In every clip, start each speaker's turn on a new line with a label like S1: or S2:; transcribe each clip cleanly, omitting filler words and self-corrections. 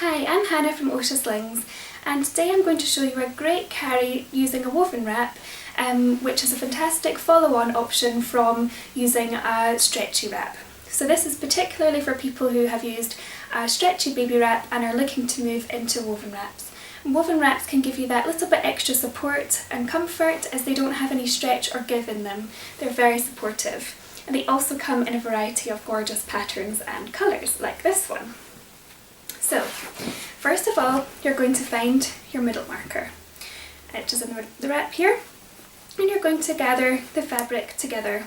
S1: Hi, I'm Hannah from Oscha Slings, and today I'm going to show you a great carry using a woven wrap, which is a fantastic follow-on option from using a stretchy wrap. So this is particularly for people who have used a stretchy baby wrap and are looking to move into woven wraps. And woven wraps can give you that little bit extra support and comfort as they don't have any stretch or give in them. They're very supportive. And they also come in a variety of gorgeous patterns and colours, like this one. So, first of all, you're going to find your middle marker, which is in the wrap here, and you're going to gather the fabric together,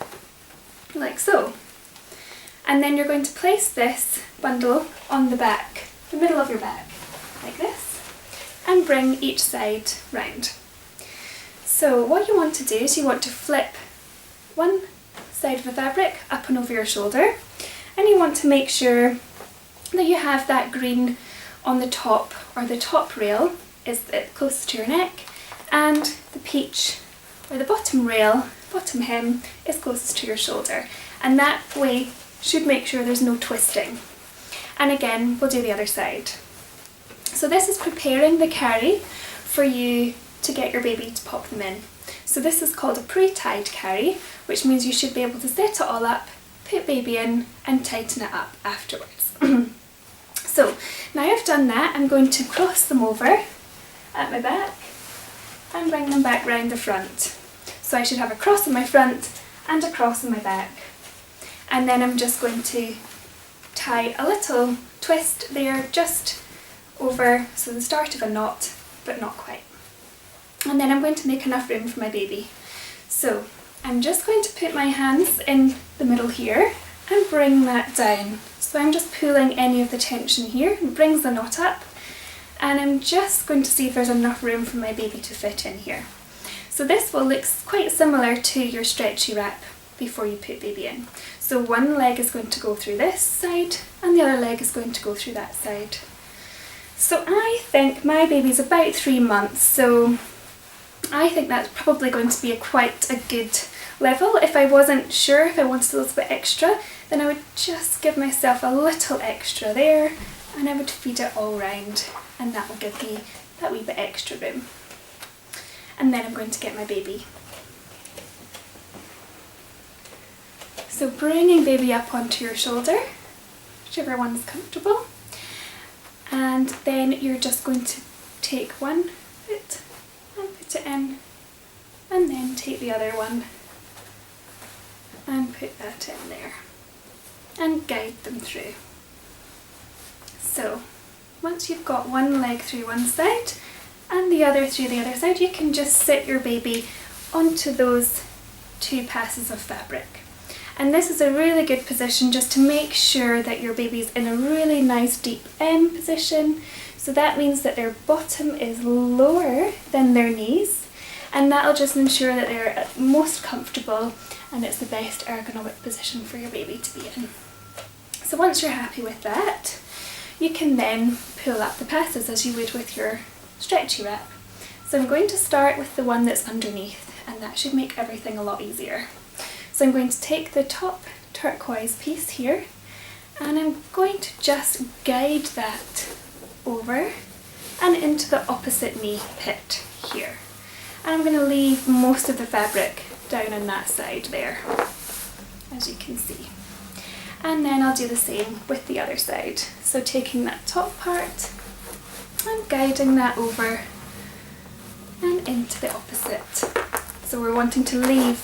S1: like so. And then you're going to place this bundle on the back, the middle of your back, like this, and bring each side round. So what you want to do is you want to flip one side of the fabric up and over your shoulder, and you want to make sure that you have that green on the top, or the top rail is closest to your neck, and the peach or the bottom rail, bottom hem, is closest to your shoulder, and that way should make sure there's no twisting. And again, we'll do the other side. So this is preparing the carry for you to get your baby to pop them in. So this is called a pre-tied carry, which means you should be able to set it all up, put baby in, and tighten it up afterwards. So now I've done that, I'm going to cross them over at my back and bring them back round the front. So I should have a cross in my front and a cross in my back. And then I'm just going to tie a little twist there just over, so the start of a knot, but not quite. And then I'm going to make enough room for my baby. So I'm just going to put my hands in the middle here and bring that down. So I'm just pulling any of the tension here, and brings the knot up, and I'm just going to see if there's enough room for my baby to fit in here. So this will look quite similar to your stretchy wrap before you put baby in. So one leg is going to go through this side and the other leg is going to go through that side. So I think my baby's about 3 months, so I think that's probably going to be quite a good level. If I wasn't sure, if I wanted a little bit extra, then I would just give myself a little extra there, and I would feed it all round, and that will give me that wee bit extra room. And then I'm going to get my baby. So bringing baby up onto your shoulder, whichever one is comfortable, and then you're just going to take one foot and put it in, and then take the other one and put that in there, and guide them through. So once you've got one leg through one side and the other through the other side, you can just sit your baby onto those 2 passes of fabric. And this is a really good position just to make sure that your baby's in a really nice deep M position. So that means that their bottom is lower than their knees, and that'll just ensure that they're most comfortable and it's the best ergonomic position for your baby to be in. So once you're happy with that, you can then pull up the passes as you would with your stretchy wrap. So I'm going to start with the one that's underneath, and that should make everything a lot easier. So I'm going to take the top turquoise piece here, and I'm going to just guide that over and into the opposite knee pit here. And I'm going to leave most of the fabric down on that side there, as you can see. And then I'll do the same with the other side. So taking that top part and guiding that over and into the opposite. So we're wanting to leave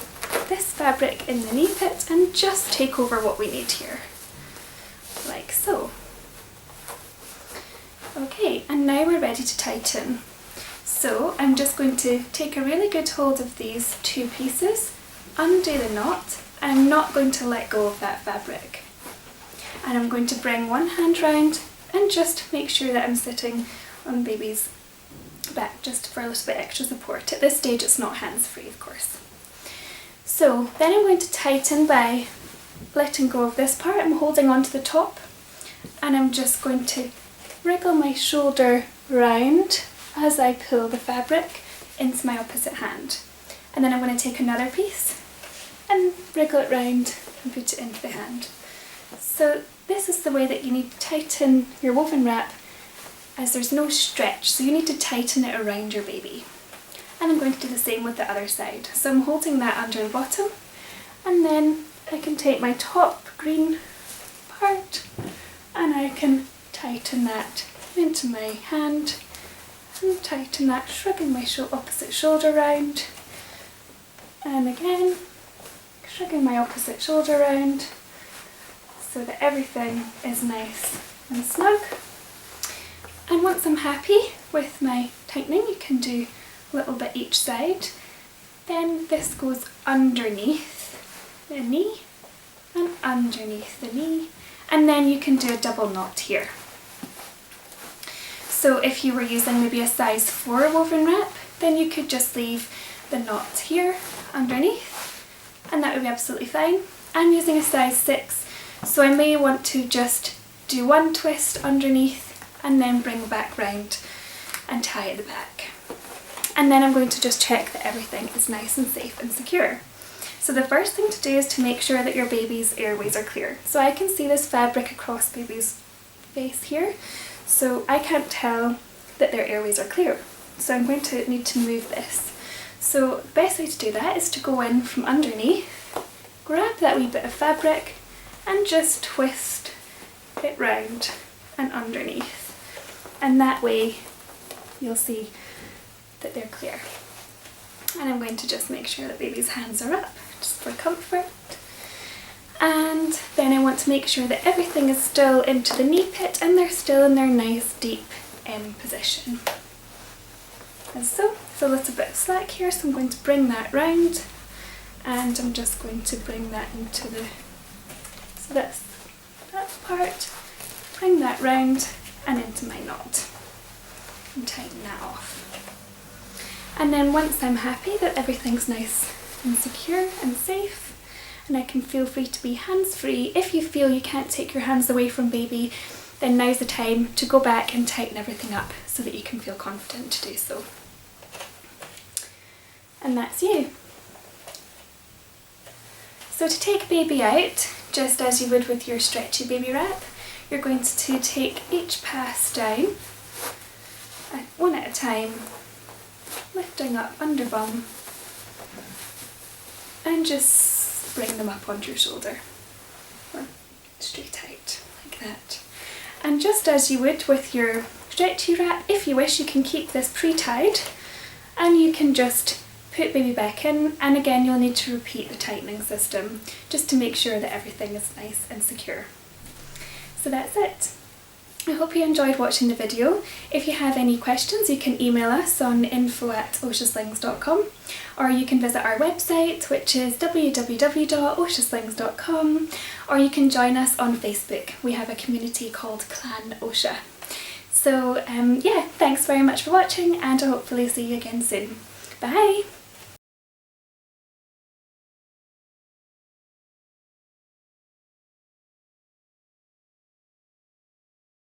S1: this fabric in the knee pit and just take over what we need here, like so. Okay, and now we're ready to tighten. So I'm just going to take a really good hold of these 2 pieces, undo the knot, and I'm not going to let go of that fabric. And I'm going to bring one hand round and just make sure that I'm sitting on baby's back just for a little bit extra support. At this stage it's not hands-free, of course. So then I'm going to tighten by letting go of this part. I'm holding on to the top, and I'm just going to wriggle my shoulder round as I pull the fabric into my opposite hand. And then I'm going to take another piece and wriggle it round and put it into the hand. So this is the way that you need to tighten your woven wrap as there's no stretch, so you need to tighten it around your baby. And I'm going to do the same with the other side. So I'm holding that under the bottom, and then I can take my top green part and I can tighten that into my hand and tighten that, shrugging my opposite shoulder round, and again shrugging my opposite shoulder round so that everything is nice and snug. And once I'm happy with my tightening, you can do a little bit each side. Then this goes underneath the knee and underneath the knee, and then you can do a double knot here. So if you were using maybe a size 4 woven wrap, then you could just leave the knot here underneath, and that would be absolutely fine. I'm using a size 6, so I may want to just do one twist underneath and then bring back round and tie at the back. And then I'm going to just check that everything is nice and safe and secure. So the first thing to do is to make sure that your baby's airways are clear. So I can see this fabric across baby's face here, so I can't tell that their airways are clear. So I'm going to need to move this. So the best way to do that is to go in from underneath, grab that wee bit of fabric and just twist it round and underneath. And that way you'll see that they're clear. And I'm going to just make sure that baby's hands are up, just for comfort. And then I want to make sure that everything is still into the knee pit and they're still in their nice deep M position. As so. So a little bit of slack here, so I'm going to bring that round, and I'm just going to bring that into the, so that's that part, bring that round and into my knot and tighten that off. And then once I'm happy that everything's nice and secure and safe, and I can feel free to be hands-free, if you feel you can't take your hands away from baby, then now's the time to go back and tighten everything up so that you can feel confident to do so. And that's you. So to take baby out, just as you would with your stretchy baby wrap, you're going to take each pass down, one at a time, lifting up under bum, and just bring them up onto your shoulder, or straight out, like that. And just as you would with your stretchy wrap, if you wish, you can keep this pre-tied, and you can just put baby back in, and again you'll need to repeat the tightening system just to make sure that everything is nice and secure. So that's it. I hope you enjoyed watching the video. If you have any questions, you can email us on info@oschaslings.com, or you can visit our website, which is www.oschaslings.com, or you can join us on Facebook. We have a community called Clan Oscha. So yeah, thanks very much for watching, and I'll hopefully see you again soon. Bye!